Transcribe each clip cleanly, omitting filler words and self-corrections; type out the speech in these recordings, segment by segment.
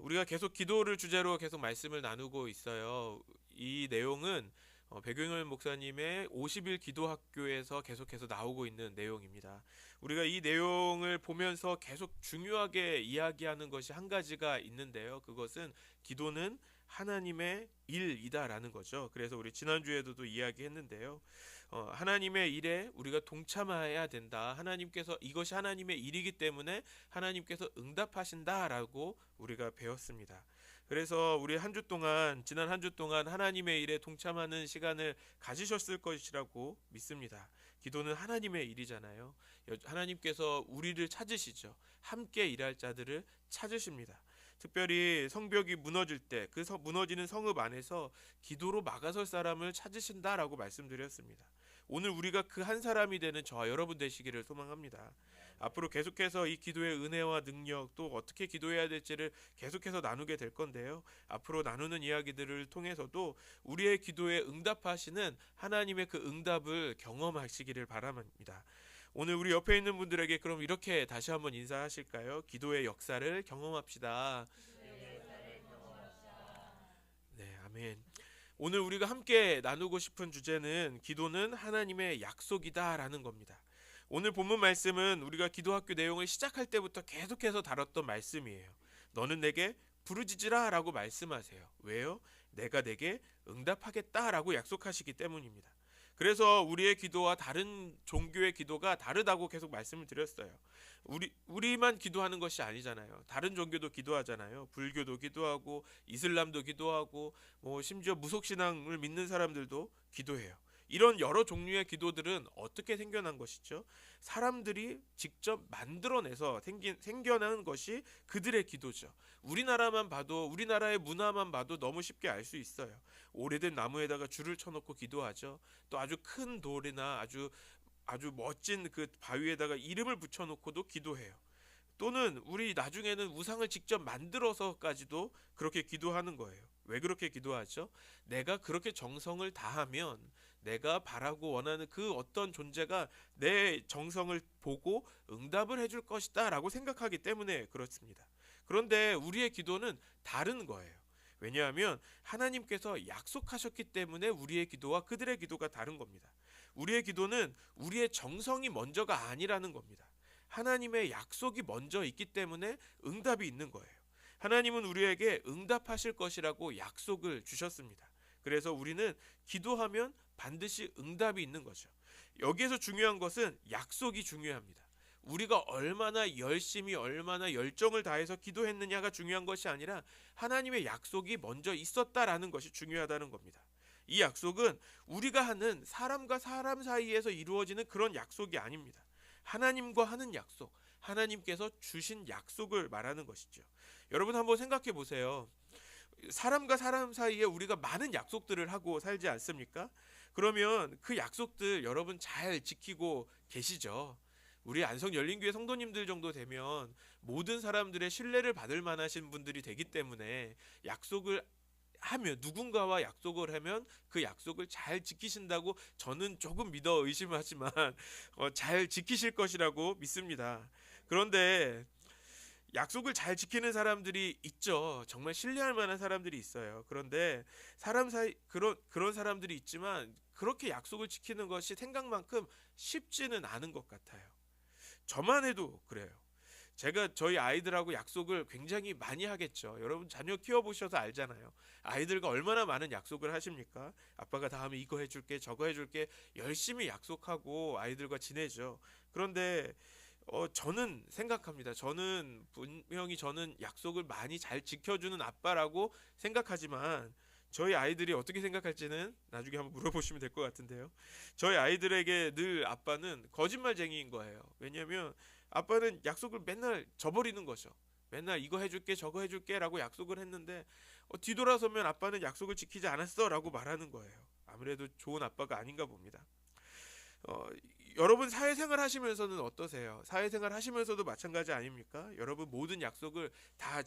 우리가 계속 기도를 주제로 계속 말씀을 나누고 있어요. 이 내용은 백용열 목사님의 50일 기도학교에서 계속해서 나오고 있는 내용입니다. 우리가 이 내용을 보면서 계속 중요하게 이야기하는 것이 한 가지가 있는데요. 그것은 기도는 하나님의 일이다라는 거죠. 그래서 우리 지난주에도 또 이야기했는데요. 하나님의 일에 우리가 동참해야 된다. 하나님께서 이것이 하나님의 일이기 때문에 하나님께서 응답하신다라고 우리가 배웠습니다. 그래서 우리 지난 한 주 동안 하나님의 일에 동참하는 시간을 가지셨을 것이라고 믿습니다. 기도는 하나님의 일이잖아요. 하나님께서 우리를 찾으시죠. 함께 일할 자들을 찾으십니다. 특별히 성벽이 무너질 때 그 무너지는 성읍 안에서 기도로 막아설 사람을 찾으신다라고 말씀드렸습니다. 오늘 우리가 그 한 사람이 되는 저와 여러분 되시기를 소망합니다. 앞으로 계속해서 이 기도의 은혜와 능력, 또 어떻게 기도해야 될지를 계속해서 나누게 될 건데요. 앞으로 나누는 이야기들을 통해서도 우리의 기도에 응답하시는 하나님의 그 응답을 경험하시기를 바랍니다. 오늘 우리 옆에 있는 분들에게 그럼 이렇게 다시 한번 인사하실까요? 기도의 역사를 경험합시다. 네, 아멘. 오늘 우리가 함께 나누고 싶은 주제는 기도는 하나님의 약속이다라는 겁니다. 오늘 본문 말씀은 우리가 기도학교 내용을 시작할 때부터 계속해서 다뤘던 말씀이에요. 너는 내게 부르짖으라 라고 말씀하세요. 왜요? 내가 내게 응답하겠다라고 약속하시기 때문입니다. 그래서 우리의 기도와 다른 종교의 기도가 다르다고 계속 말씀을 드렸어요. 우리만 기도하는 것이 아니잖아요. 다른 종교도 기도하잖아요. 불교도 기도하고 이슬람도 기도하고 심지어 무속신앙을 믿는 사람들도 기도해요. 이런 여러 종류의 기도들은 어떻게 생겨난 것이죠? 사람들이 직접 만들어내서 생겨난 것이 그들의 기도죠. 우리나라만 봐도, 우리나라의 문화만 봐도 너무 쉽게 알 수 있어요. 오래된 나무에다가 줄을 쳐놓고 기도하죠. 또 아주 큰 돌이나 아주 멋진 그 바위에다가 이름을 붙여놓고도 기도해요. 또는 우리 나중에는 우상을 직접 만들어서까지도 그렇게 기도하는 거예요. 왜 그렇게 기도하죠? 내가 그렇게 정성을 다하면 내가 바라고 원하는 그 어떤 존재가 내 정성을 보고 응답을 해줄 것이다 라고 생각하기 때문에 그렇습니다. 그런데 우리의 기도는 다른 거예요. 왜냐하면 하나님께서 약속하셨기 때문에 우리의 기도와 그들의 기도가 다른 겁니다. 우리의 기도는 우리의 정성이 먼저가 아니라는 겁니다. 하나님의 약속이 먼저 있기 때문에 응답이 있는 거예요. 하나님은 우리에게 응답하실 것이라고 약속을 주셨습니다. 그래서 우리는 기도하면 반드시 응답이 있는 거죠. 여기에서 중요한 것은 약속이 중요합니다. 우리가 얼마나 열심히 얼마나 열정을 다해서 기도했느냐가 중요한 것이 아니라 하나님의 약속이 먼저 있었다라는 것이 중요하다는 겁니다. 이 약속은 우리가 하는 사람과 사람 사이에서 이루어지는 그런 약속이 아닙니다. 하나님과 하는 약속, 하나님께서 주신 약속을 말하는 것이죠. 여러분 한번 생각해 보세요. 사람과 사람 사이에 우리가 많은 약속들을 하고 살지 않습니까? 그러면 그 약속들 여러분 잘 지키고 계시죠? 우리 안성열린교회 성도님들 정도 되면 모든 사람들의 신뢰를 받을 만하신 분들이 되기 때문에 약속을 하면, 누군가와 약속을 하면 그 약속을 잘 지키신다고 저는 조금 믿어 의심하지만 잘 지키실 것이라고 믿습니다. 그런데 약속을 잘 지키는 사람들이 있죠. 정말 신뢰할 만한 사람들이 있어요. 그런데 사람 사이 그런 사람들이 있지만 그렇게 약속을 지키는 것이 생각만큼 쉽지는 않은 것 같아요. 저만 해도 그래요. 제가 저희 아이들하고 약속을 굉장히 많이 하겠죠. 여러분 자녀 키워보셔서 알잖아요. 아이들과 얼마나 많은 약속을 하십니까? 아빠가 다음에 이거 해줄게 저거 해줄게 열심히 약속하고 아이들과 지내죠. 그런데 저는 생각합니다. 저는 분명히 약속을 많이 잘 지켜주는 아빠라고 생각하지만 저희 아이들이 어떻게 생각할지는 나중에 한번 물어보시면 될 것 같은데요. 저희 아이들에게 늘 아빠는 거짓말쟁이인 거예요. 왜냐하면 아빠는 약속을 맨날 저버리는 거죠. 맨날 이거 해줄게 저거 해줄게 라고 약속을 했는데 뒤돌아서면 아빠는 약속을 지키지 않았어 라고 말하는 거예요. 아무래도 좋은 아빠가 아닌가 봅니다. 여러분 사회생활 하시면서는 어떠세요? 사회생활 하시면서도 마찬가지 아닙니까? 여러분 모든 약속을 다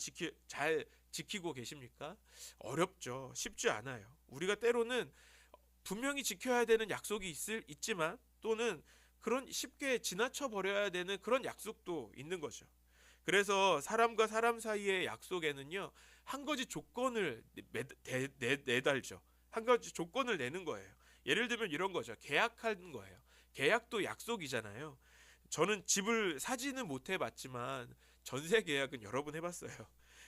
잘 지키고 계십니까? 어렵죠. 쉽지 않아요. 우리가 때로는 분명히 지켜야 되는 약속이 있지만 또는 그런 쉽게 지나쳐 버려야 되는 그런 약속도 있는 거죠. 그래서 사람과 사람 사이의 약속에는요, 한 가지 조건을 내달죠. 한 가지 조건을 내는 거예요. 예를 들면 이런 거죠. 계약하는 거예요. 계약도 약속이잖아요. 저는 집을 사지는 못해봤지만 전세 계약은 여러 번 해봤어요.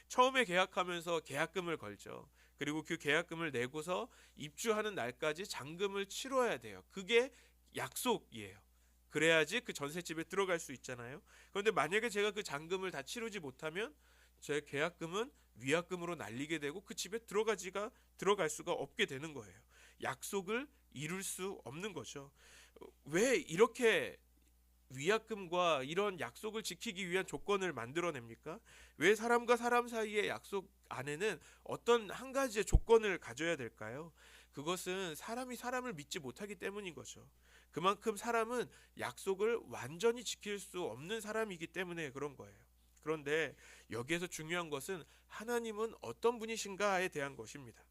처음에 계약하면서 계약금을 걸죠. 그리고 그 계약금을 내고서 입주하는 날까지 잔금을 치러야 돼요. 그게 약속이에요. 그래야지 그 전셋집에 들어갈 수 있잖아요. 그런데 만약에 제가 그 잔금을 다 치르지 못하면 제 계약금은 위약금으로 날리게 되고 그 집에 들어갈 수가 없게 되는 거예요. 약속을 이룰 수 없는 거죠. 왜 이렇게 위약금과 이런 약속을 지키기 위한 조건을 만들어냅니까? 왜 사람과 사람 사이의 약속 안에는 어떤 한 가지의 조건을 가져야 될까요? 그것은 사람이 사람을 믿지 못하기 때문인 거죠. 그만큼 사람은 약속을 완전히 지킬 수 없는 사람이기 때문에 그런 거예요. 그런데 여기에서 중요한 것은 하나님은 어떤 분이신가에 대한 것입니다.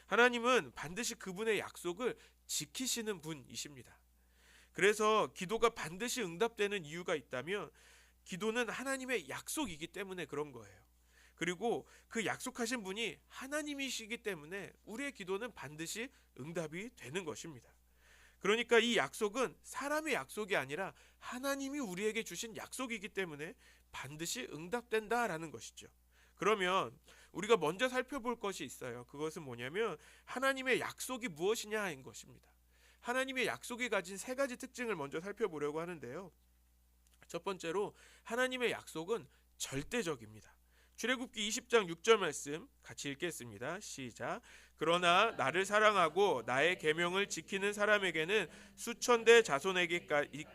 하나님은 반드시 그분의 약속을 지키시는 분이십니다. 그래서 기도가 반드시 응답되는 이유가 있다면 기도는 하나님의 약속이기 때문에 그런 거예요. 그리고 그 약속하신 분이 하나님이시기 때문에 우리의 기도는 반드시 응답이 되는 것입니다. 그러니까 이 약속은 사람의 약속이 아니라 하나님이 우리에게 주신 약속이기 때문에 반드시 응답된다라는 것이죠. 그러면 우리가 먼저 살펴볼 것이 있어요. 그것은 뭐냐면 하나님의 약속이 무엇이냐인 것입니다. 하나님의 약속이 가진 세 가지 특징을 먼저 살펴보려고 하는데요. 첫 번째로 하나님의 약속은 절대적입니다. 출애굽기 20장 6절 말씀 같이 읽겠습니다. 시작. 그러나 나를 사랑하고 나의 계명을 지키는 사람에게는 수천 대 자손에게까지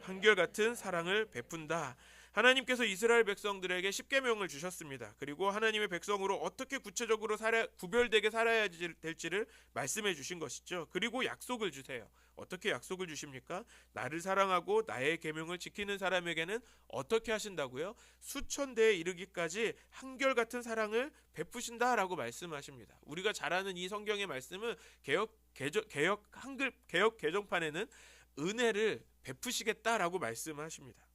한결같은 사랑을 베푼다. 하나님께서 이스라엘 백성들에게 십계명을 주셨습니다. 그리고 하나님의 백성으로 어떻게 구체적으로 구별되게 살아야 될지를 말씀해 주신 것이죠. 그리고 약속을 주세요. 어떻게 약속을 주십니까? 나를 사랑하고 나의 계명을 지키는 사람에게는 어떻게 하신다고요? 수천 대에 이르기까지 한결같은 사랑을 베푸신다라고 말씀하십니다. 우리가 잘 아는 이 성경의 말씀은 개역 개정판에는 은혜를 베푸시겠다라고 말씀하십니다.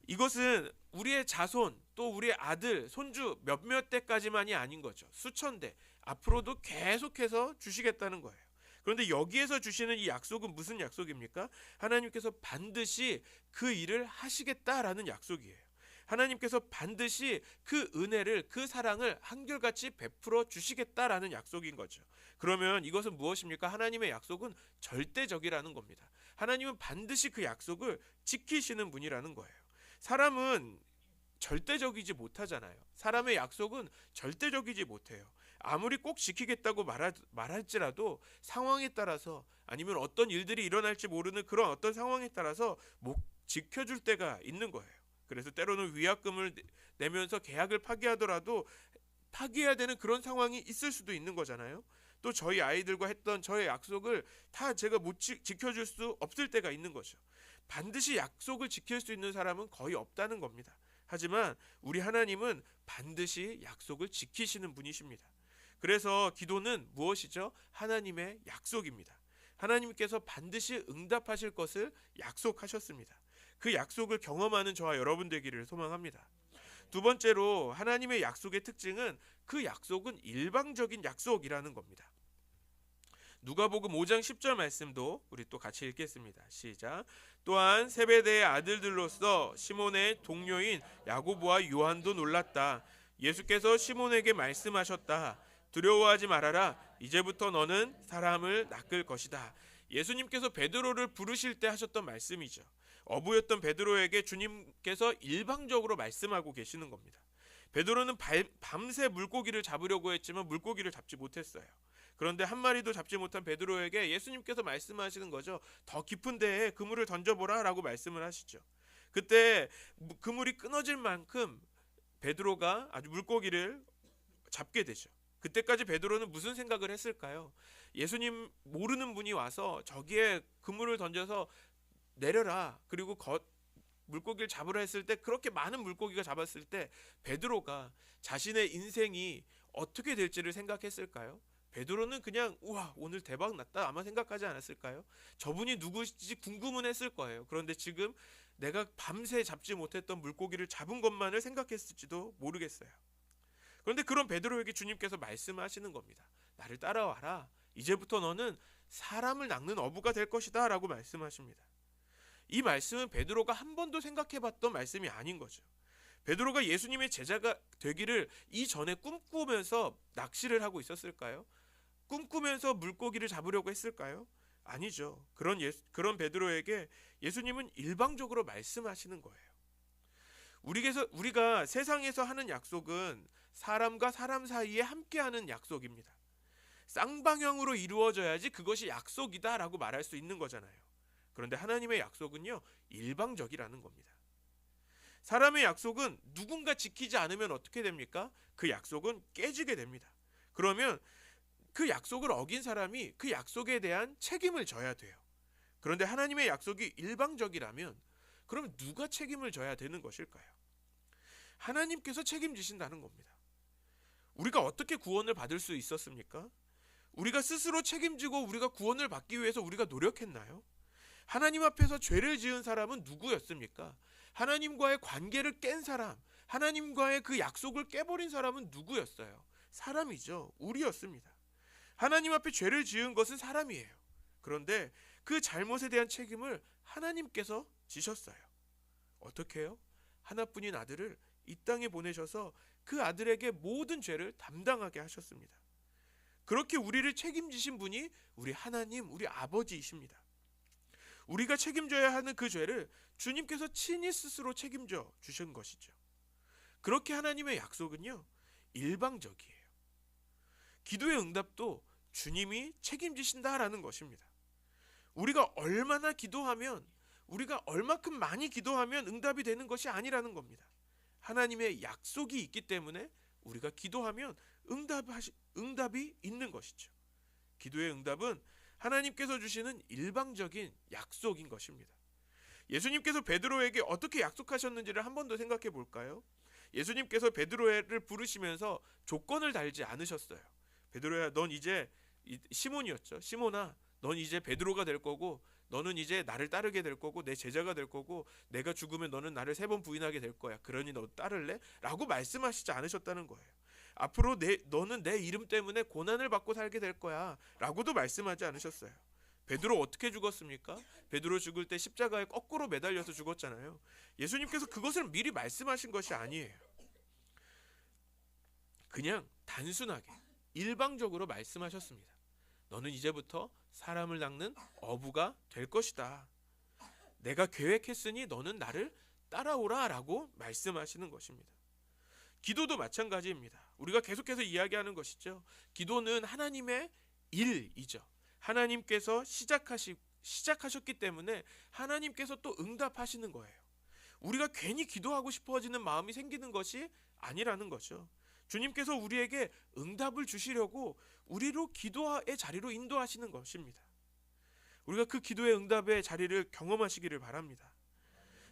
이것은 우리의 자손 또 우리의 아들, 손주 몇몇 대까지만이 아닌 거죠. 수천 대 앞으로도 계속해서 주시겠다는 거예요. 그런데 여기에서 주시는 이 약속은 무슨 약속입니까? 하나님께서 반드시 그 일을 하시겠다라는 약속이에요. 하나님께서 반드시 그 은혜를, 그 사랑을 한결같이 베풀어 주시겠다라는 약속인 거죠. 그러면 이것은 무엇입니까? 하나님의 약속은 절대적이라는 겁니다. 하나님은 반드시 그 약속을 지키시는 분이라는 거예요. 사람은 절대적이지 못하잖아요. 사람의 약속은 절대적이지 못해요. 아무리 꼭 지키겠다고 말할지라도 상황에 따라서 아니면 어떤 일들이 일어날지 모르는 그런 어떤 상황에 따라서 못 지켜줄 때가 있는 거예요. 그래서 때로는 위약금을 내면서 계약을 파기하더라도 파기해야 되는 그런 상황이 있을 수도 있는 거잖아요. 또 저희 아이들과 했던 저의 약속을 다 제가 못 지켜줄 수 없을 때가 있는 거죠. 반드시 약속을 지킬 수 있는 사람은 거의 없다는 겁니다. 하지만 우리 하나님은 반드시 약속을 지키시는 분이십니다. 그래서 기도는 무엇이죠? 하나님의 약속입니다. 하나님께서 반드시 응답하실 것을 약속하셨습니다. 그 약속을 경험하는 저와 여러분 되기를 소망합니다. 두 번째로 하나님의 약속의 특징은 그 약속은 일방적인 약속이라는 겁니다. 누가복음 5장 10절 말씀도 우리 또 같이 읽겠습니다. 시작. 또한 세베대의 아들들로서 시몬의 동료인 야고보와 요한도 놀랐다. 예수께서 시몬에게 말씀하셨다. 두려워하지 말아라. 이제부터 너는 사람을 낚을 것이다. 예수님께서 베드로를 부르실 때 하셨던 말씀이죠. 어부였던 베드로에게 주님께서 일방적으로 말씀하고 계시는 겁니다. 베드로는 밤새 물고기를 잡으려고 했지만 물고기를 잡지 못했어요. 그런데 한 마리도 잡지 못한 베드로에게 예수님께서 말씀하시는 거죠. 더 깊은 데에 그물을 던져보라 라고 말씀을 하시죠. 그때 그물이 끊어질 만큼 베드로가 아주 물고기를 잡게 되죠. 그때까지 베드로는 무슨 생각을 했을까요? 예수님 모르는 분이 와서 저기에 그물을 던져서 내려라. 그리고 물고기를 잡으라 했을 때 그렇게 많은 물고기가 잡았을 때 베드로가 자신의 인생이 어떻게 될지를 생각했을까요? 베드로는 그냥 우와 오늘 대박 났다 아마 생각하지 않았을까요? 저분이 누구지 궁금은 했을 거예요. 그런데 지금 내가 밤새 잡지 못했던 물고기를 잡은 것만을 생각했을지도 모르겠어요. 그런데 그런 베드로에게 주님께서 말씀하시는 겁니다. 나를 따라와라. 이제부터 너는 사람을 낚는 어부가 될 것이다 라고 말씀하십니다. 이 말씀은 베드로가 한 번도 생각해봤던 말씀이 아닌 거죠. 베드로가 예수님의 제자가 되기를 이전에 꿈꾸면서 낚시를 하고 있었을까요? 꿈꾸면서 물고기를 잡으려고 했을까요? 아니죠. 그런 베드로에게 예수님은 일방적으로 말씀하시는 거예요. 우리가 세상에서 하는 약속은 사람과 사람 사이에 함께하는 약속입니다. 쌍방향으로 이루어져야지 그것이 약속이다라고 말할 수 있는 거잖아요. 그런데 하나님의 약속은요, 일방적이라는 겁니다. 사람의 약속은 누군가 지키지 않으면 어떻게 됩니까? 그 약속은 깨지게 됩니다. 그러면 그 약속을 어긴 사람이 그 약속에 대한 책임을 져야 돼요. 그런데 하나님의 약속이 일방적이라면 그럼 누가 책임을 져야 되는 것일까요? 하나님께서 책임지신다는 겁니다. 우리가 어떻게 구원을 받을 수 있었습니까? 우리가 스스로 책임지고 우리가 구원을 받기 위해서 우리가 노력했나요? 하나님 앞에서 죄를 지은 사람은 누구였습니까? 하나님과의 관계를 깬 사람, 하나님과의 그 약속을 깨버린 사람은 누구였어요? 사람이죠. 우리였습니다. 하나님 앞에 죄를 지은 것은 사람이에요. 그런데 그 잘못에 대한 책임을 하나님께서 지셨어요. 어떻게 해요? 하나뿐인 아들을 이 땅에 보내셔서 그 아들에게 모든 죄를 담당하게 하셨습니다. 그렇게 우리를 책임지신 분이 우리 하나님, 우리 아버지이십니다. 우리가 책임져야 하는 그 죄를 주님께서 친히 스스로 책임져 주신 것이죠. 그렇게 하나님의 약속은요, 일방적이에요. 기도의 응답도 주님이 책임지신다라는 것입니다. 우리가 얼마나 기도하면, 우리가 얼마큼 많이 기도하면 응답이 되는 것이 아니라는 겁니다. 하나님의 약속이 있기 때문에 우리가 기도하면 응답이 있는 것이죠. 기도의 응답은 하나님께서 주시는 일방적인 약속인 것입니다. 예수님께서 베드로에게 어떻게 약속하셨는지를 한 번 더 생각해 볼까요? 예수님께서 베드로를 부르시면서 조건을 달지 않으셨어요. 베드로야, 넌 이제 시몬이었죠. 시몬아, 넌 이제 베드로가 될 거고, 너는 이제 나를 따르게 될 거고, 내 제자가 될 거고, 내가 죽으면 너는 나를 3번 부인하게 될 거야. 그러니 너 따를래? 라고 말씀하시지 않으셨다는 거예요. 앞으로 너는 내 이름 때문에 고난을 받고 살게 될 거야 라고도 말씀하지 않으셨어요. 베드로 어떻게 죽었습니까? 베드로 죽을 때 십자가에 거꾸로 매달려서 죽었잖아요. 예수님께서 그것을 미리 말씀하신 것이 아니에요. 그냥 단순하게 일방적으로 말씀하셨습니다. 너는 이제부터 사람을 낚는 어부가 될 것이다. 내가 계획했으니 너는 나를 따라오라 라고 말씀하시는 것입니다. 기도도 마찬가지입니다. 우리가 계속해서 이야기하는 것이죠. 기도는 하나님의 일이죠. 하나님께서 시작하셨기 때문에 하나님께서 또 응답하시는 거예요. 우리가 괜히 기도하고 싶어지는 마음이 생기는 것이 아니라는 거죠. 주님께서 우리에게 응답을 주시려고 우리로 기도의 자리로 인도하시는 것입니다. 우리가 그 기도의 응답의 자리를 경험하시기를 바랍니다.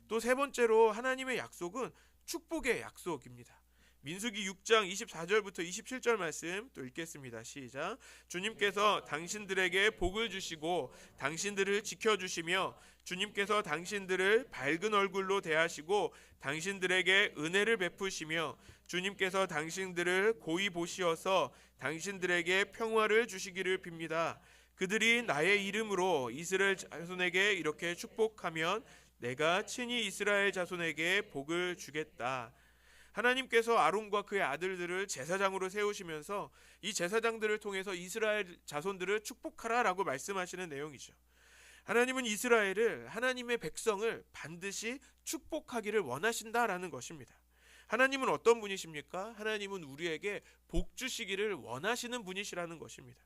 또 세 번째로 하나님의 약속은 축복의 약속입니다. 민수기 6장 24절부터 27절 말씀 또 읽겠습니다. 시작. 주님께서 당신들에게 복을 주시고 당신들을 지켜주시며 주님께서 당신들을 밝은 얼굴로 대하시고 당신들에게 은혜를 베푸시며 주님께서 당신들을 고이 보시어서 당신들에게 평화를 주시기를 빕니다. 그들이 나의 이름으로 이스라엘 자손에게 이렇게 축복하면 내가 친히 이스라엘 자손에게 복을 주겠다. 하나님께서 아론과 그의 아들들을 제사장으로 세우시면서 이 제사장들을 통해서 이스라엘 자손들을 축복하라라고 말씀하시는 내용이죠. 하나님은 이스라엘을, 하나님의 백성을 반드시 축복하기를 원하신다라는 것입니다. 하나님은 어떤 분이십니까? 하나님은 우리에게 복 주시기를 원하시는 분이시라는 것입니다.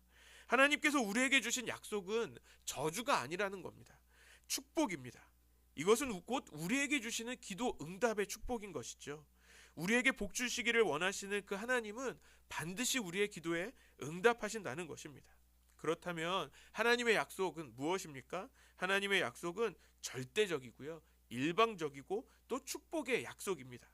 하나님께서 우리에게 주신 약속은 저주가 아니라는 겁니다. 축복입니다. 이것은 곧 우리에게 주시는 기도 응답의 축복인 것이죠. 우리에게 복 주시기를 원하시는 그 하나님은 반드시 우리의 기도에 응답하신다는 것입니다. 그렇다면 하나님의 약속은 무엇입니까? 하나님의 약속은 절대적이고요, 일방적이고 또 축복의 약속입니다.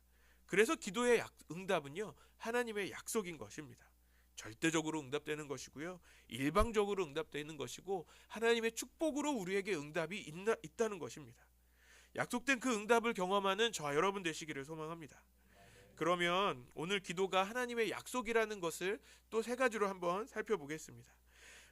그래서 기도의 응답은요, 하나님의 약속인 것입니다. 절대적으로 응답되는 것이고요, 일방적으로 응답되는 것이고 하나님의 축복으로 우리에게 응답이 있다는 것입니다. 약속된 그 응답을 경험하는 저와 여러분 되시기를 소망합니다. 그러면 오늘 기도가 하나님의 약속이라는 것을 또 세 가지로 한번 살펴보겠습니다.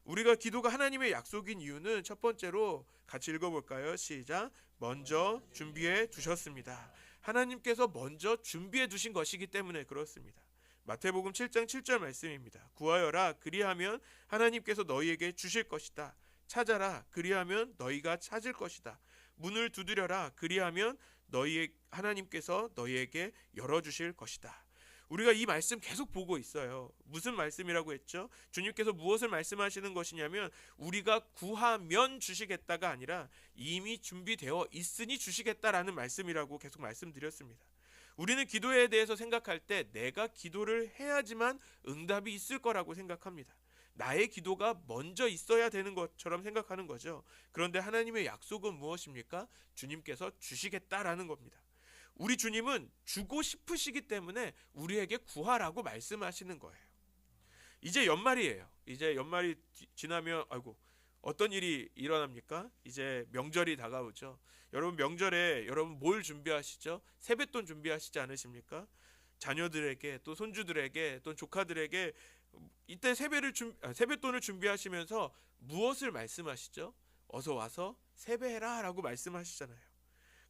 우리가 기도가 하나님의 약속인 이유는 첫 번째로 같이 읽어볼까요? 시작. 먼저 준비해 두셨습니다. 하나님께서 먼저 준비해 두신 것이기 때문에 그렇습니다. 마태복음 7장 7절 말씀입니다. 구하여라 그리하면 하나님께서 너희에게 주실 것이다. 찾아라 그리하면 너희가 찾을 것이다. 문을 두드려라 그리하면 하나님께서 너희에게 열어주실 것이다. 우리가 이 말씀 계속 보고 있어요. 무슨 말씀이라고 했죠? 주님께서 무엇을 말씀하시는 것이냐면 우리가 구하면 주시겠다가 아니라 이미 준비되어 있으니 주시겠다라는 말씀이라고 계속 말씀드렸습니다. 우리는 기도에 대해서 생각할 때 내가 기도를 해야지만 응답이 있을 거라고 생각합니다. 나의 기도가 먼저 있어야 되는 것처럼 생각하는 거죠. 그런데 하나님의 약속은 무엇입니까? 주님께서 주시겠다라는 겁니다. 우리 주님은 주고 싶으시기 때문에 우리에게 구하라고 말씀하시는 거예요. 이제 연말이에요. 이제 연말이 지나면 어떤 일이 일어납니까? 이제 명절이 다가오죠. 여러분 명절에 여러분 뭘 준비하시죠? 세뱃돈 준비하시지 않으십니까? 자녀들에게 또 손주들에게 또 조카들에게 이때 세뱃돈을 준비하시면서 무엇을 말씀하시죠? 어서 와서 세배해라 라고 말씀하시잖아요.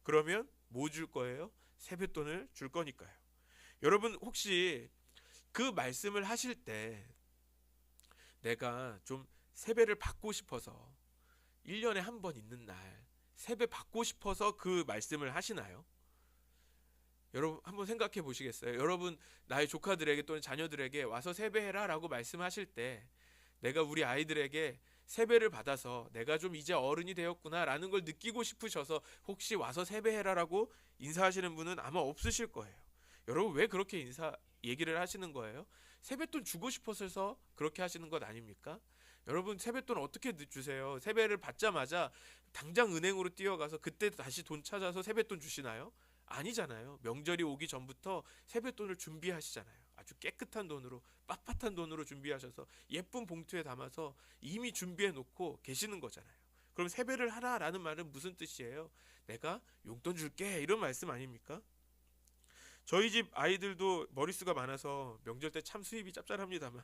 그러면 뭐 줄 거예요? 세뱃돈을 줄 거니까요. 여러분 혹시 그 말씀을 하실 때 내가 좀 세배를 받고 싶어서 1년에 한 번 있는 날 세배 받고 싶어서 그 말씀을 하시나요? 여러분 한번 생각해 보시겠어요? 여러분 나의 조카들에게 또는 자녀들에게 와서 세배해라 라고 말씀하실 때 내가 우리 아이들에게 세배를 받아서 내가 좀 이제 어른이 되었구나 라는 걸 느끼고 싶으셔서 혹시 와서 세배해라 라고 인사하시는 분은 아마 없으실 거예요. 여러분 왜 그렇게 얘기를 하시는 거예요? 세뱃돈 주고 싶어서 그렇게 하시는 것 아닙니까? 여러분 세뱃돈 어떻게 주세요? 세배를 받자마자 당장 은행으로 뛰어가서 그때 다시 돈 찾아서 세뱃돈 주시나요? 아니잖아요. 명절이 오기 전부터 세뱃돈을 준비하시잖아요. 아주 깨끗한 돈으로 빳빳한 돈으로 준비하셔서 예쁜 봉투에 담아서 이미 준비해 놓고 계시는 거잖아요. 그럼 세배를 하라라는 말은 무슨 뜻이에요? 내가 용돈 줄게 이런 말씀 아닙니까? 저희 집 아이들도 머릿수가 많아서 명절 때 참 수입이 짭짤합니다만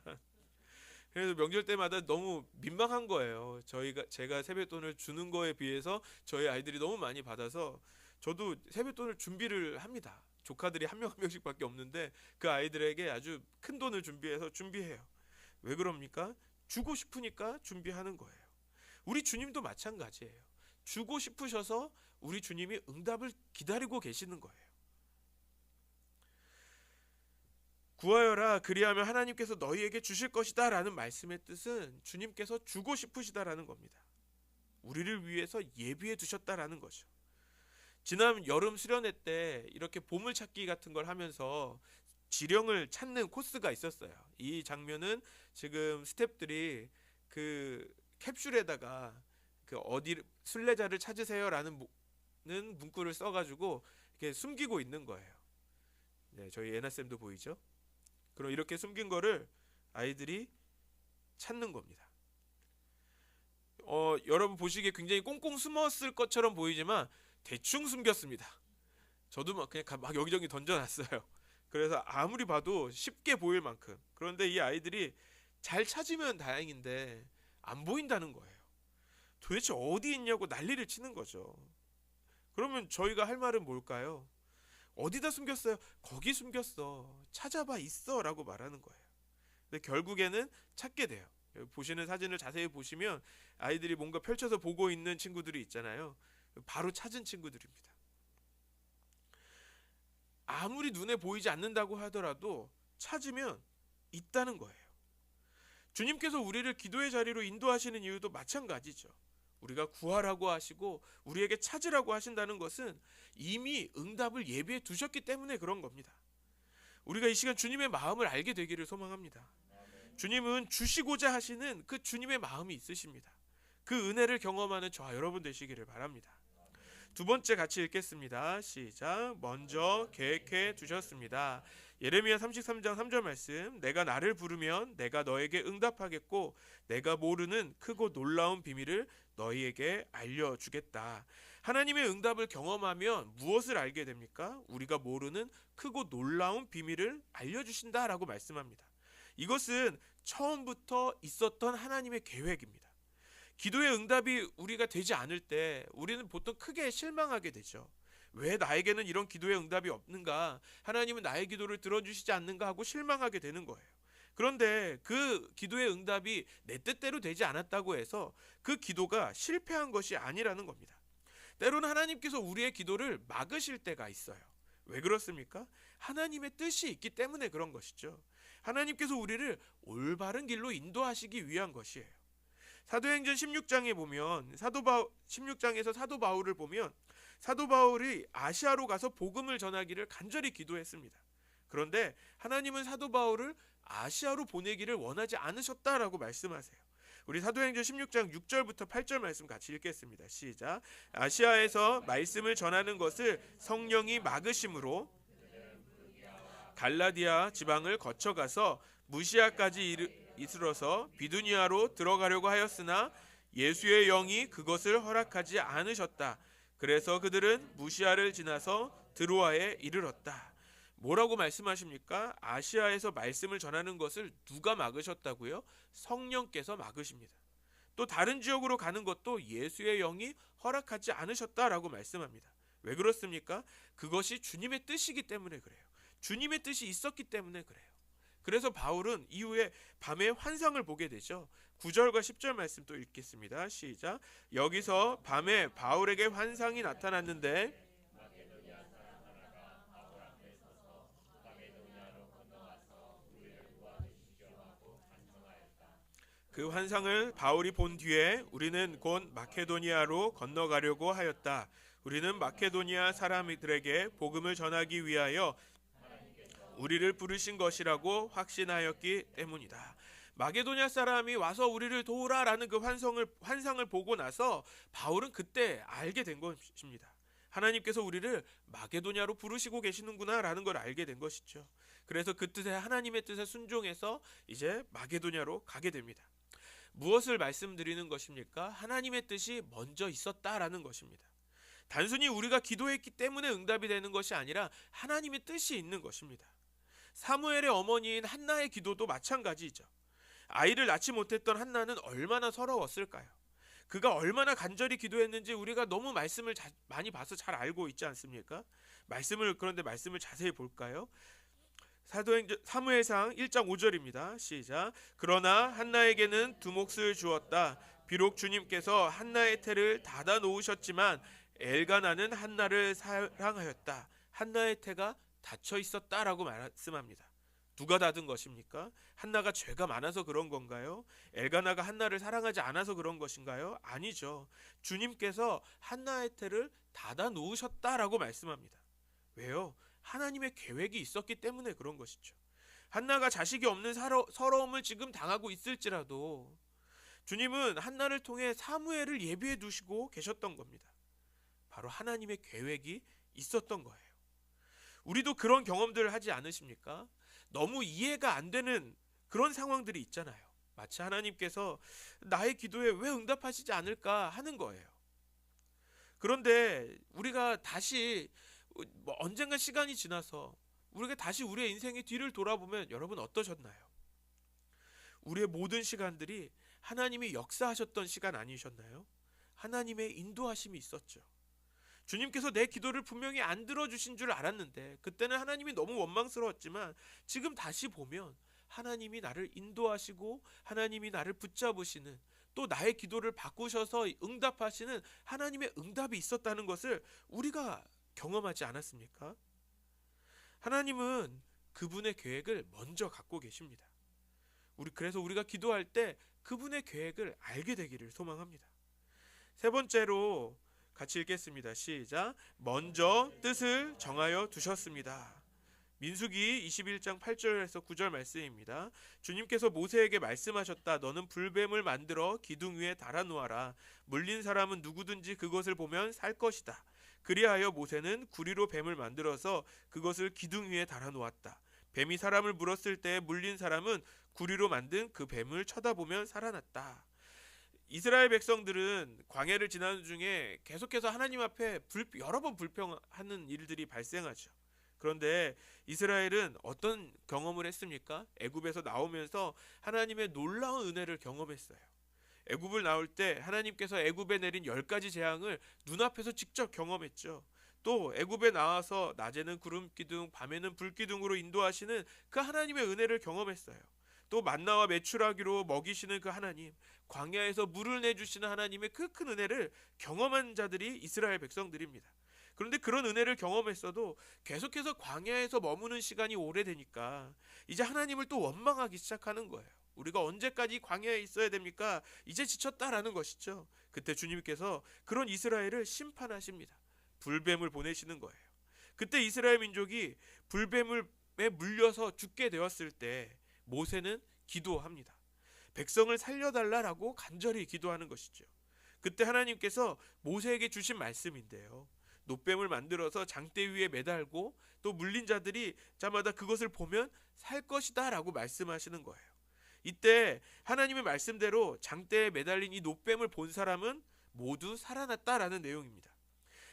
그래서 명절 때마다 너무 민망한 거예요. 제가 세뱃돈을 주는 거에 비해서 저희 아이들이 너무 많이 받아서 저도 세뱃돈을 준비를 합니다. 조카들이 한 명 한 명씩밖에 없는데 그 아이들에게 아주 큰 돈을 준비해요. 왜 그럽니까? 주고 싶으니까 준비하는 거예요. 우리 주님도 마찬가지예요. 주고 싶으셔서 우리 주님이 응답을 기다리고 계시는 거예요. 구하여라 그리하면 하나님께서 너희에게 주실 것이다 라는 말씀의 뜻은 주님께서 주고 싶으시다라는 겁니다. 우리를 위해서 예비해 두셨다라는 거죠. 지난 여름 수련회 때 이렇게 보물찾기 같은 걸 하면서 지령을 찾는 코스가 있었어요. 이 장면은 지금 스태프들이 그 캡슐에다가 그 어디 순례자를 찾으세요라는 문구를 써가지고 이렇게 숨기고 있는 거예요. 네, 저희 예나 쌤도 보이죠? 그럼 이렇게 숨긴 거를 아이들이 찾는 겁니다. 여러분 보시기에 굉장히 꽁꽁 숨었을 것처럼 보이지만 대충 숨겼습니다. 저도 그냥 여기저기 던져놨어요. 그래서 아무리 봐도 쉽게 보일 만큼. 그런데 이 아이들이 잘 찾으면 다행인데 안 보인다는 거예요. 도대체 어디 있냐고 난리를 치는 거죠. 그러면 저희가 할 말은 뭘까요? 어디다 숨겼어요? 거기 숨겼어. 찾아봐 있어 라고 말하는 거예요. 근데 결국에는 찾게 돼요. 보시는 사진을 자세히 보시면 아이들이 뭔가 펼쳐서 보고 있는 친구들이 있잖아요. 바로 찾은 친구들입니다. 아무리 눈에 보이지 않는다고 하더라도 찾으면 있다는 거예요. 주님께서 우리를 기도의 자리로 인도하시는 이유도 마찬가지죠. 우리가 구하라고 하시고 우리에게 찾으라고 하신다는 것은 이미 응답을 예비해 두셨기 때문에 그런 겁니다. 우리가 이 시간 주님의 마음을 알게 되기를 소망합니다. 주님은 주시고자 하시는 그 주님의 마음이 있으십니다. 그 은혜를 경험하는 저와 여러분 되시기를 바랍니다. 두 번째 같이 읽겠습니다. 시작. 먼저 계획해 두셨습니다. 예레미야 33장 3절 말씀. 내가 나를 부르면 내가 너에게 응답하겠고 내가 모르는 크고 놀라운 비밀을 너희에게 알려주겠다. 하나님의 응답을 경험하면 무엇을 알게 됩니까? 우리가 모르는 크고 놀라운 비밀을 알려주신다라고 말씀합니다. 이것은 처음부터 있었던 하나님의 계획입니다. 기도의 응답이 우리가 되지 않을 때 우리는 보통 크게 실망하게 되죠. 왜 나에게는 이런 기도의 응답이 없는가? 하나님은 나의 기도를 들어주시지 않는가 하고 실망하게 되는 거예요. 그런데 그 기도의 응답이 내 뜻대로 되지 않았다고 해서 그 기도가 실패한 것이 아니라는 겁니다. 때로는 하나님께서 우리의 기도를 막으실 때가 있어요. 왜 그렇습니까? 하나님의 뜻이 있기 때문에 그런 것이죠. 하나님께서 우리를 올바른 길로 인도하시기 위한 것이에요. 사도행전 16장에 보면 16장에서 사도 바울을 보면 사도 바울이 아시아로 가서 복음을 전하기를 간절히 기도했습니다. 그런데 하나님은 사도 바울을 아시아로 보내기를 원하지 않으셨다라고 말씀하세요. 우리 사도행전 16장 6절부터 8절 말씀 같이 읽겠습니다. 시작. 아시아에서 말씀을 전하는 것을 성령이 막으심으로 갈라디아 지방을 거쳐가서 무시아까지 이르러서 비두니아로 들어가려고 하였으나 예수의 영이 그것을 허락하지 않으셨다. 그래서 그들은 무시아를 지나서 드로아에 이르렀다. 뭐라고 말씀하십니까? 아시아에서 말씀을 전하는 것을 누가 막으셨다고요? 성령께서 막으십니다. 또 다른 지역으로 가는 것도 예수의 영이 허락하지 않으셨다라고 말씀합니다. 왜 그렇습니까? 그것이 주님의 뜻이기 때문에 그래요. 주님의 뜻이 있었기 때문에 그래요. 그래서 바울은 이후에 밤에 환상을 보게 되죠. 9절과 10절 말씀 또 읽겠습니다. 시작. 여기서 밤에 바울에게 환상이 나타났는데 그 환상을 바울이 본 뒤에 우리는 곧 마케도니아로 건너가려고 하였다. 우리는 마케도니아 사람들에게 복음을 전하기 위하여 우리를 부르신 것이라고 확신하였기 때문이다. 마게도냐 사람이 와서 우리를 도우라라는 그 환상을 보고 나서 바울은 그때 알게 된 것입니다. 하나님께서 우리를 마게도냐로 부르시고 계시는구나라는 걸 알게 된 것이죠. 그래서 그 뜻에 하나님의 뜻에 순종해서 이제 마게도냐로 가게 됩니다. 무엇을 말씀드리는 것입니까? 하나님의 뜻이 먼저 있었다라는 것입니다. 단순히 우리가 기도했기 때문에 응답이 되는 것이 아니라 하나님의 뜻이 있는 것입니다. 사무엘의 어머니인 한나의 기도도 마찬가지죠. 아이를 낳지 못했던 한나는 얼마나 서러웠을까요? 그가 얼마나 간절히 기도했는지 우리가 너무 말씀을 많이 봐서 잘 알고 있지 않습니까? 그런데 말씀을 자세히 볼까요? 사무엘상 1장 5절입니다. 시작. 그러나 한나에게는 두 몫을 주었다. 비록 주님께서 한나의 태를 닫아 놓으셨지만 엘가나는 한나를 사랑하였다. 한나의 태가 닫혀 있었다라고 말씀합니다. 누가 닫은 것입니까? 한나가 죄가 많아서 그런 건가요? 엘가나가 한나를 사랑하지 않아서 그런 것인가요? 아니죠. 주님께서 한나의 태를 닫아 놓으셨다라고 말씀합니다. 왜요? 하나님의 계획이 있었기 때문에 그런 것이죠. 한나가 자식이 없는 서러움을 지금 당하고 있을지라도 주님은 한나를 통해 사무엘을 예비해 두시고 계셨던 겁니다. 바로 하나님의 계획이 있었던 거예요. 우리도 그런 경험들을 하지 않으십니까? 너무 이해가 안 되는 그런 상황들이 있잖아요. 마치 하나님께서 나의 기도에 왜 응답하시지 않을까 하는 거예요. 그런데 우리가 다시 언젠가 시간이 지나서 우리가 다시 우리의 인생의 뒤를 돌아보면 여러분 어떠셨나요? 우리의 모든 시간들이 하나님이 역사하셨던 시간 아니셨나요? 하나님의 인도하심이 있었죠. 주님께서 내 기도를 분명히 안 들어주신 줄 알았는데 그때는 하나님이 너무 원망스러웠지만 지금 다시 보면 하나님이 나를 인도하시고 하나님이 나를 붙잡으시는 또 나의 기도를 바꾸셔서 응답하시는 하나님의 응답이 있었다는 것을 우리가 경험하지 않았습니까? 하나님은 그분의 계획을 먼저 갖고 계십니다. 그래서 우리가 기도할 때 그분의 계획을 알게 되기를 소망합니다. 세 번째로 같이 읽겠습니다. 시작. 먼저 뜻을 정하여 두셨습니다. 민수기 21장 8절에서 9절 말씀입니다. 주님께서 모세에게 말씀하셨다. 너는 불뱀을 만들어 기둥 위에 달아놓아라. 물린 사람은 누구든지 그것을 보면 살 것이다. 그리하여 모세는 구리로 뱀을 만들어서 그것을 기둥 위에 달아놓았다. 뱀이 사람을 물었을 때 물린 사람은 구리로 만든 그 뱀을 쳐다보면 살아났다. 이스라엘 백성들은 광야를 지나는 중에 계속해서 하나님 앞에 여러 번 불평하는 일들이 발생하죠. 그런데 이스라엘은 어떤 경험을 했습니까? 애굽에서 나오면서 하나님의 놀라운 은혜를 경험했어요. 애굽을 나올 때 하나님께서 애굽에 내린 10가지 재앙을 눈앞에서 직접 경험했죠. 또 애굽에 나와서 낮에는 구름 기둥, 밤에는 불 기둥으로 인도하시는 그 하나님의 은혜를 경험했어요. 또 만나와 메추라기로 먹이시는 그 하나님, 광야에서 물을 내주시는 하나님의 그 큰 은혜를 경험한 자들이 이스라엘 백성들입니다. 그런데 그런 은혜를 경험했어도 계속해서 광야에서 머무는 시간이 오래되니까 이제 하나님을 또 원망하기 시작하는 거예요. 우리가 언제까지 광야에 있어야 됩니까? 이제 지쳤다라는 것이죠. 그때 주님께서 그런 이스라엘을 심판하십니다. 불뱀을 보내시는 거예요. 그때 이스라엘 민족이 불뱀에 물려서 죽게 되었을 때 모세는 기도합니다. 백성을 살려달라라고 간절히 기도하는 것이죠. 그때 하나님께서 모세에게 주신 말씀인데요. 놋뱀을 만들어서 장대 위에 매달고 또 물린 자들이 자마다 그것을 보면 살 것이다 라고 말씀하시는 거예요. 이때 하나님의 말씀대로 장대에 매달린 이 놋뱀을 본 사람은 모두 살아났다라는 내용입니다.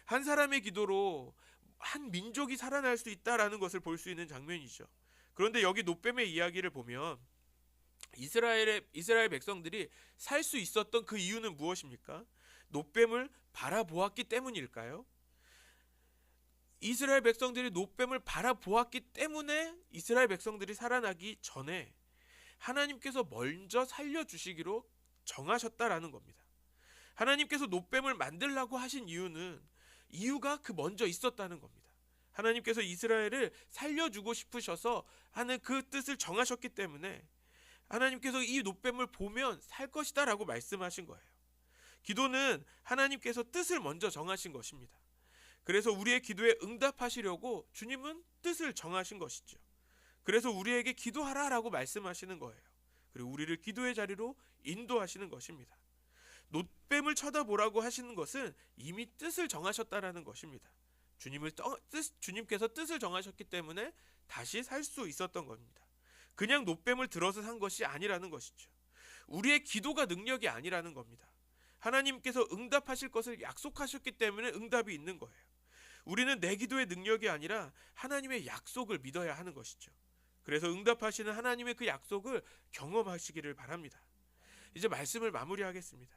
한 사람의 기도로 한 민족이 살아날 수 있다라는 것을 볼 수 있는 장면이죠. 그런데 여기 놋뱀의 이야기를 보면 이스라엘 백성들이 살 수 있었던 그 이유는 무엇입니까? 놋뱀을 바라보았기 때문일까요? 이스라엘 백성들이 놋뱀을 바라보았기 때문에 이스라엘 백성들이 살아나기 전에 하나님께서 먼저 살려주시기로 정하셨다라는 겁니다. 하나님께서 놋뱀을 만들라고 하신 이유가 그 먼저 있었다는 겁니다. 하나님께서 이스라엘을 살려주고 싶으셔서 하는 그 뜻을 정하셨기 때문에 하나님께서 이 놋뱀을 보면 살 것이다 라고 말씀하신 거예요. 기도는 하나님께서 뜻을 먼저 정하신 것입니다. 그래서 우리의 기도에 응답하시려고 주님은 뜻을 정하신 것이죠. 그래서 우리에게 기도하라 라고 말씀하시는 거예요. 그리고 우리를 기도의 자리로 인도하시는 것입니다. 놋뱀을 쳐다보라고 하시는 것은 이미 뜻을 정하셨다라는 것입니다. 주님께서 뜻을 정하셨기 때문에 다시 살 수 있었던 겁니다. 그냥 놋뱀을 들어서 산 것이 아니라는 것이죠. 우리의 기도가 능력이 아니라는 겁니다. 하나님께서 응답하실 것을 약속하셨기 때문에 응답이 있는 거예요. 우리는 내 기도의 능력이 아니라 하나님의 약속을 믿어야 하는 것이죠. 그래서 응답하시는 하나님의 그 약속을 경험하시기를 바랍니다. 이제 말씀을 마무리하겠습니다.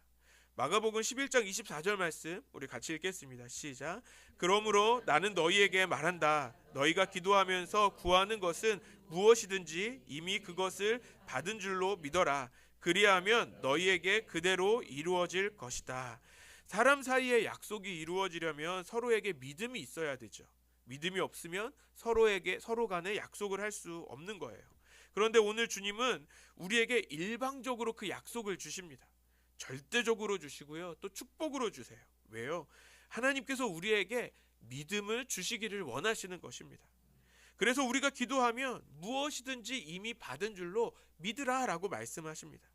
마가복음 11장 24절 말씀 우리 같이 읽겠습니다. 시작. 그러므로 나는 너희에게 말한다. 너희가 기도하면서 구하는 것은 무엇이든지 이미 그것을 받은 줄로 믿어라. 그리하면 너희에게 그대로 이루어질 것이다. 사람 사이의 약속이 이루어지려면 서로에게 믿음이 있어야 되죠. 믿음이 없으면 서로 간에 약속을 할 수 없는 거예요. 그런데 오늘 주님은 우리에게 일방적으로 그 약속을 주십니다. 절대적으로 주시고요. 또 축복으로 주세요. 왜요? 하나님께서 우리에게 믿음을 주시기를 원하시는 것입니다. 그래서 우리가 기도하면 무엇이든지 이미 받은 줄로 믿으라 라고 말씀하십니다.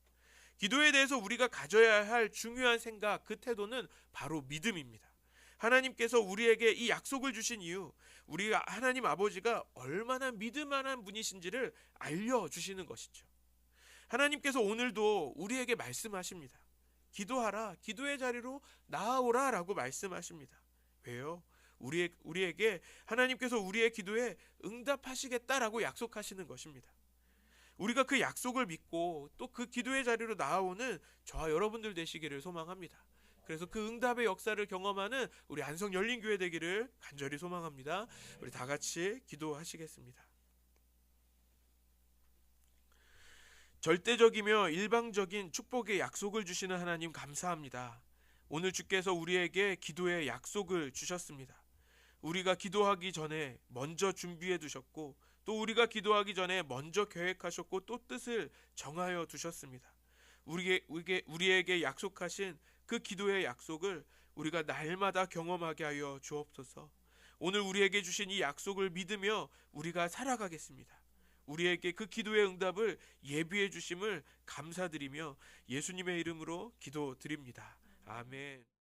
기도에 대해서 우리가 가져야 할 중요한 생각, 그 태도는 바로 믿음입니다. 하나님께서 우리에게 이 약속을 주신 이유, 우리가 하나님 아버지가 얼마나 믿을만한 분이신지를 알려주시는 것이죠. 하나님께서 오늘도 우리에게 말씀하십니다. 기도하라, 기도의 자리로 나아오라 라고 말씀하십니다. 왜요? 우리에게 하나님께서 우리의 기도에 응답하시겠다라고 약속하시는 것입니다. 우리가 그 약속을 믿고 또 그 기도의 자리로 나아오는 저와 여러분들 되시기를 소망합니다. 그래서 그 응답의 역사를 경험하는 우리 안성 열린교회 되기를 간절히 소망합니다. 우리 다 같이 기도하시겠습니다. 절대적이며 일방적인 축복의 약속을 주시는 하나님 감사합니다. 오늘 주께서 우리에게 기도의 약속을 주셨습니다. 우리가 기도하기 전에 먼저 준비해 두셨고 또 우리가 기도하기 전에 먼저 계획하셨고 또 뜻을 정하여 두셨습니다. 우리에게 약속하신 그 기도의 약속을 우리가 날마다 경험하게 하여 주옵소서. 오늘 우리에게 주신 이 약속을 믿으며 우리가 살아가겠습니다. 우리에게 그 기도의 응답을 예비해 주심을 감사드리며 예수님의 이름으로 기도드립니다. 아멘.